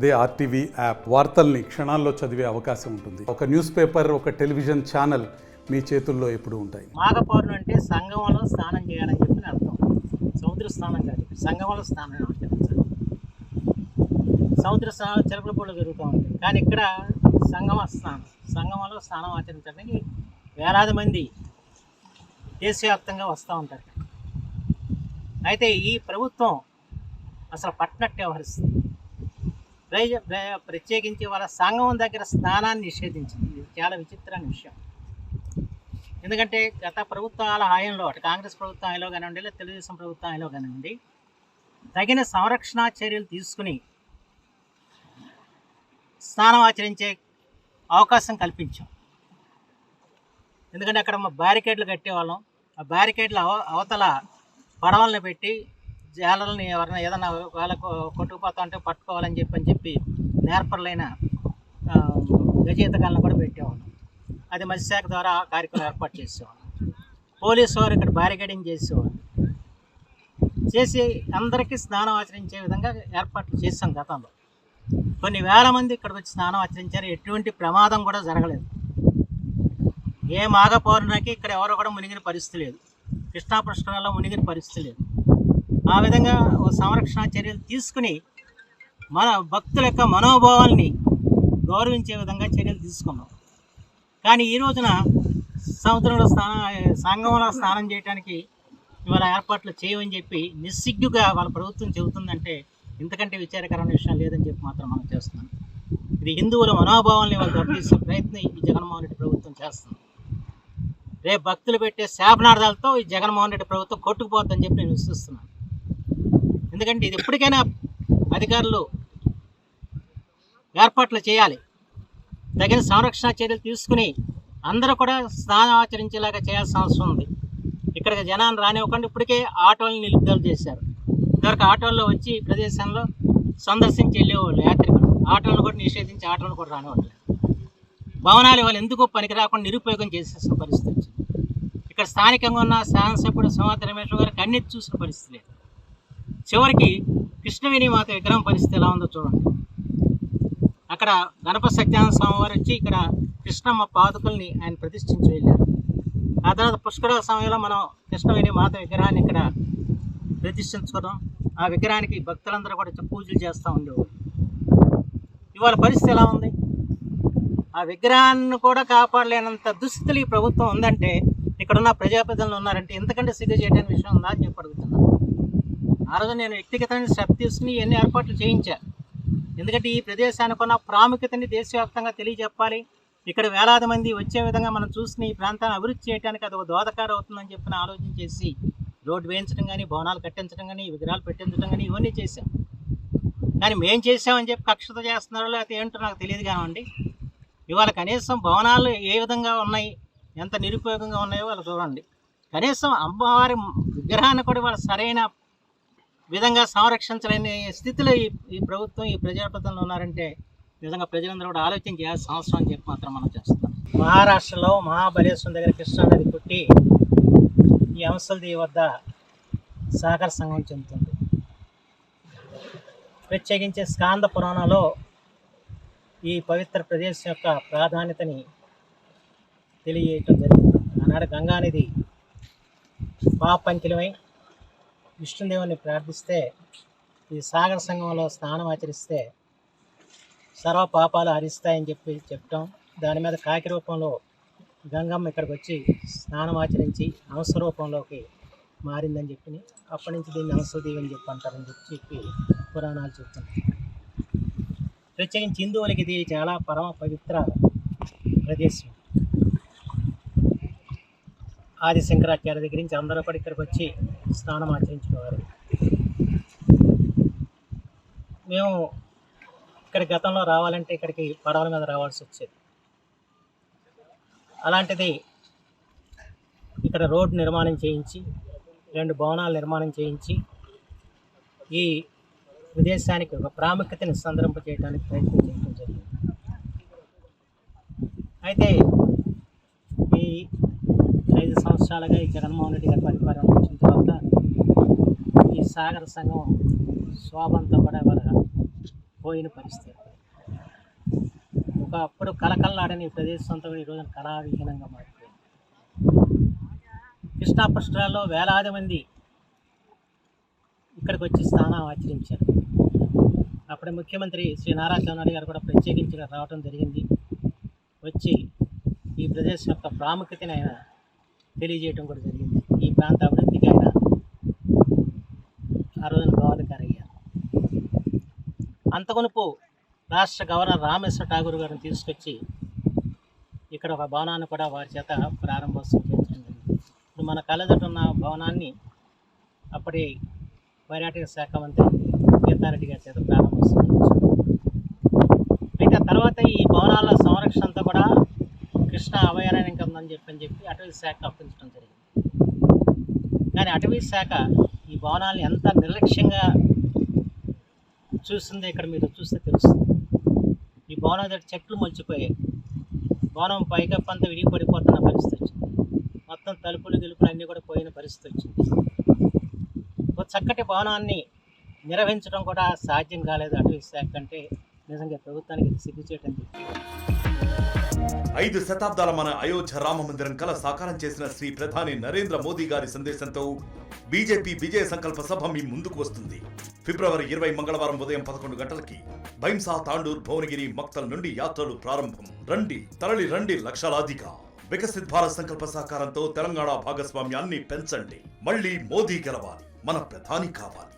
అదే RTV app వార్తల్ని క్షణాల్లో చదివే అవకాశం ఉంటుంది. ఒక న్యూస్ పేపర్, ఒక టెలివిజన్ ఛానల్ మీ చేతుల్లో ఎప్పుడూ ఉంటాయి. మాఘపౌర్ణమి అంటే సంగమంలో స్నానం చేయాలని చెప్పి అర్థం. సముద్ర స్నానం కాదు, సంగమంలో స్నానం ఆచరించాలి. సముద్ర స్నానం చిలకలపూడిలో జరుగుతూ ఉంటుంది, కానీ ఇక్కడ సంగమంలో స్నానం ఆచరించడానికి వేలాది మంది దేశవ్యాప్తంగా వస్తూ ఉంటారు. అయితే ఈ ప్రభుత్వం అసలు పట్టినట్టు వ్యవహరిస్తుంది. ప్రత్యేకించి వాళ్ళ సంగమం దగ్గర స్నానాన్ని నిషేధించింది. ఇది చాలా విచిత్రమైన విషయం. ఎందుకంటే గత ప్రభుత్వాల హాయంలో, అటు కాంగ్రెస్ ప్రభుత్వం హాయంలో కానివ్వండి, లేదా తెలుగుదేశం ప్రభుత్వం హాయంలో కానివ్వండి, తగిన సంరక్షణ చర్యలు తీసుకుని స్నానం ఆచరించే అవకాశం కల్పించాం. ఎందుకంటే అక్కడ బ్యారికేడ్లు కట్టేవాళ్ళం. ఆ బ్యారికేడ్ల అవతల పడవలను పెట్టి జాలర్లని ఎవరైనా ఏదైనా వాళ్ళకు కొట్టుకుపోతా ఉంటే పట్టుకోవాలని చెప్పి నేర్పర్లైన గజేతగాళ్ళను కూడా పెట్టేవాళ్ళం. అది మత్స్యశాఖ ద్వారా కార్యక్రమం ఏర్పాటు చేసేవాళ్ళం. పోలీసు వారు ఇక్కడ బ్యారికేడింగ్ చేసేవాళ్ళు. చేసి అందరికీ స్నానం ఆచరించే విధంగా ఏర్పాట్లు చేసాం గతంలో. కొన్ని వేల మంది ఇక్కడికి వచ్చి స్నానం ఆచరించారు. ఎటువంటి ప్రమాదం కూడా జరగలేదు. ఏ మాఘ పౌర్ణమికి ఇక్కడ ఎవరు కూడా మునిగిన పరిస్థితి లేదు. కృష్ణా పుష్కరాల్లో మునిగిన పరిస్థితి లేదు. ఆ విధంగా సంరక్షణ చర్యలు తీసుకుని మన భక్తుల యొక్క మనోభావాల్ని గౌరవించే విధంగా చర్యలు తీసుకున్నాం. కానీ ఈ రోజున సముద్రంలో సంగమంలో స్నానం చేయడానికి ఇవాళ ఏర్పాట్లు చేయమని చెప్పి నిస్సిగ్గుగా వాళ్ళ ప్రభుత్వం చెబుతుందంటే ఇంతకంటే విచారకరమైన విషయం లేదని చెప్పి మాత్రం మనం చేస్తున్నాం. ఇది హిందువుల మనోభావాల్ని వాళ్ళు దెబ్బతీసే ప్రయత్నం ఈ జగన్మోహన్ రెడ్డి ప్రభుత్వం చేస్తుంది. రేపు భక్తులు పెట్టే శాపనార్థాలతో ఈ జగన్మోహన్ రెడ్డి ప్రభుత్వం కొట్టుకుపోద్దని చెప్పి నేను విశ్వసిస్తున్నాను. ఎందుకంటే ఇది ఎప్పటికైనా అధికారులు ఏర్పాట్లు చేయాలి. తగిన సంరక్షణ చర్యలు తీసుకుని అందరూ కూడా స్నానం ఆచరించేలాగా చేయాల్సిన అవసరం ఉంది. ఇక్కడికి జనాన్ని రానివ్వకుండా ఇప్పటికే ఆటోలను నిలుపుదల చేశారు. ఇదివరకు ఆటోల్లో వచ్చి ఈ ప్రదేశంలో సందర్శించి వెళ్ళేవాళ్ళు యాత్రికులు. ఆటోలను కూడా నిషేధించి ఆటోలను కూడా రానివ్వట్లేదు. భవనాలు వాళ్ళు ఎందుకో పనికి రాకుండా నిరుపయోగం చేసేసిన పరిస్థితి వచ్చింది. ఇక్కడ స్థానికంగా ఉన్న శాసనసభ్యుడు సింహాద్రి రమేశ్వర గారికి అన్నిటి చూసిన పరిస్థితి లేదు. చివరికి కృష్ణవేణి మాత విగ్రహం పరిస్థితి ఎలా ఉందో చూడండి. అక్కడ గణపతి సత్యనారాయణ స్వామి వారు వచ్చి ఇక్కడ కృష్ణమ్మ పాదుకల్ని ఆయన ప్రతిష్ఠించి వెళ్ళారు. ఆ తర్వాత పుష్కర సమయంలో మనం కృష్ణవేణి మాత విగ్రహాన్ని ఇక్కడ ప్రతిష్ఠించుకోవడం, ఆ విగ్రహానికి భక్తులందరూ కూడా పూజలు చేస్తూ ఉండేవారు. ఇవాళ పరిస్థితి ఎలా ఉంది? ఆ విగ్రహాన్ని కూడా కాపాడలేనంత దుస్థితులు ఈ ప్రభుత్వం ఉందంటే, ఇక్కడున్న ప్రజాప్రతినిధులు ఉన్నారంటే ఇంతకంటే సిగ్గు చేయడానికి విషయం ఉందా అని చెప్పి అడుగుతున్నాను. ఆ రోజు నేను వ్యక్తిగతమైన శ్రద్ధ తీసుకుని ఎన్ని ఏర్పాట్లు చేయించా. ఎందుకంటే ఈ ప్రదేశానికి ఉన్న ప్రాముఖ్యతని దేశవ్యాప్తంగా తెలియజెప్పాలి. ఇక్కడ వేలాది మంది వచ్చే విధంగా మనం చూసుకుని ఈ ప్రాంతాన్ని అభివృద్ధి చేయడానికి అది ఒక దోహదకారం అవుతుందని చెప్పిన ఆలోచన చేసి రోడ్డు వేయించడం కానీ, భవనాలు కట్టించడం కానీ, విగ్రహాలు పెట్టించడం కానీ ఇవన్నీ చేశాం. కానీ మేము చేసామని చెప్పి కక్షత చేస్తున్నారో లేకపోతే ఏంటో నాకు తెలియదు కానివ్వండి. ఇవాళ కనీసం భవనాలు ఏ విధంగా ఉన్నాయి, ఎంత నిరుపయోగంగా ఉన్నాయో వాళ్ళు చూడండి. కనీసం అమ్మవారి విగ్రహాన్ని కూడా వాళ్ళు సరైన విధంగా సంరక్షించలేని స్థితిలో ఈ ప్రభుత్వం, ఈ ప్రజాప్రతినిధులు ఉన్నారంటే నిజంగా ప్రజలందరూ కూడా ఆలోచన చేయాల్సిన అవసరం అని చెప్పి మాత్రం మనం చేస్తాం. మహారాష్ట్రలో మహాబలేశ్వరం దగ్గర కృష్ణానది పుట్టి ఈ అంశల్ది వద్ద సాగర సంగమం చెందుతుంది. ప్రత్యేకించి స్కాంద పురాణంలో ఈ పవిత్ర ప్రదేశం యొక్క ప్రాధాన్యతని తెలియజేయటం జరిగింది. ఆనాడు గంగానది పాపంకిలమై విష్ణుదేవుని ప్రార్థిస్తే ఈ సాగర సంగమంలో స్నానం ఆచరిస్తే సర్వ పాపాలు హరిస్తాయని చెప్పి చెప్పటం, దాని మీద కాకి రూపంలో గంగమ్మ ఇక్కడికి వచ్చి స్నానం ఆచరించి హంస రూపంలోకి మారిందని చెప్పి అప్పటి నుంచి దీన్ని హంసదేవి అని చెప్పి అంటారని చెప్పి పురాణాలు చెప్తున్నాయి. ప్రత్యేకించి హిందువులకి ఇది చాలా పరమ పవిత్ర ప్రదేశం. ఆది శంకరాచార్య దగ్గర నుంచి అందరూ కూడా ఇక్కడికి వచ్చి స్నానం ఆచరించుకోవాలి. మేము ఇక్కడ గతంలో రావాలంటే ఇక్కడికి పడవల మీద రావాల్సి వచ్చేది. అలాంటిది ఇక్కడ రోడ్డు నిర్మాణం చేయించి 2 భవనాలు నిర్మాణం చేయించి ఈ ప్రదేశానికి ఒక ప్రాముఖ్యతని సంతరింపజేయడానికి ప్రయత్నం చేయడం జరిగింది. అయితే ఈ 5 సంవత్సరాలుగా ఈ జగన్మోహన్ రెడ్డి గారి పరిపాలన వచ్చిన తర్వాత ఈ సాగర సంఘం శోభంతో కూడా పోయిన పరిస్థితి. ఒకప్పుడు కలకల్లాడని ఈ ప్రదేశం అంతా కూడా ఈరోజు కళావిహీనంగా మారిపోయింది. కృష్ణా పుష్కరాల్లో వేలాది మంది ఇక్కడికి వచ్చి స్నానం ఆచరించారు. అప్పుడే ముఖ్యమంత్రి శ్రీ నారా చంద్రబాబు గారు కూడా ప్రత్యేకించి రావడం జరిగింది. వచ్చి ఈ ప్రదేశం యొక్క ప్రాముఖ్యతని ఆయన తెలియజేయడం కూడా జరిగింది. ఈ ప్రాంత అభివృద్ధికి ఆయన ఆ రోజున దోహదకారయ్యారు. అంతకునుపు రాష్ట్ర గవర్నర్ రామేశ్వర ఠాగూర్ గారిని తీసుకొచ్చి ఇక్కడ ఒక భవనాన్ని కూడా వారి చేత ప్రారంభోత్సవం చేయించడం జరిగింది. ఇప్పుడు మన కళ్ళెదుట ఉన్న భవనాన్ని అప్పటి పర్యాటక శాఖ మంత్రి గీతారెడ్డి గారి చేత ప్రారంభోత్సవం చేయించారు. అయితే తర్వాత ఈ భవనాల సంరక్షణ అంతా కూడా కృష్ణా అభయారణ్యం ఉందని చెప్పి అటవీ శాఖ అప్పించడం జరిగింది. కానీ అటవీ శాఖ ఈ భవనాలను ఎంత నిర్లక్ష్యంగా చూస్తుందో ఇక్కడ మీరు చూస్తే తెలుస్తుంది. ఈ భవనం దగ్గర చెట్లు మొలిచిపోయాయి. భవనం పైకప్పు విడిగి పడిపోతున్న పరిస్థితి వచ్చింది. మొత్తం తలుపులు గిలుపులు అన్నీ కూడా పోయిన పరిస్థితి వచ్చింది. ఒక చక్కటి భవనాన్ని నిర్వహించడం కూడా సాధ్యం కాలేదు అటవీ శాఖ అంటే నిజంగా ప్రభుత్వానికి సిగ్గుచేయటం. 5 శతాబ్దాల మన అయోధ్య రామ మందిరం కల సాకారం చేసిన శ్రీ ప్రధాని నరేంద్ర మోదీ గారి సందేశంతో బీజేపీ విజయ సంకల్ప సభ మీ ముందుకు వస్తుంది. ఫిబ్రవరి 20 మంగళవారం ఉదయం 11 గంటలకి భైంసా, తాండూర్, భువనగిరి, మక్తల్ నుండి యాత్రలు ప్రారంభం. రండి, తరలి రండి లక్షలాదిగా. వికసిత్ భారత్ సంకల్ప సాకారంతో తెలంగాణ భాగస్వామ్యాన్ని పెంచండి. మళ్ళీ మోదీ గెలవాలి, మన ప్రధాని కావాలి.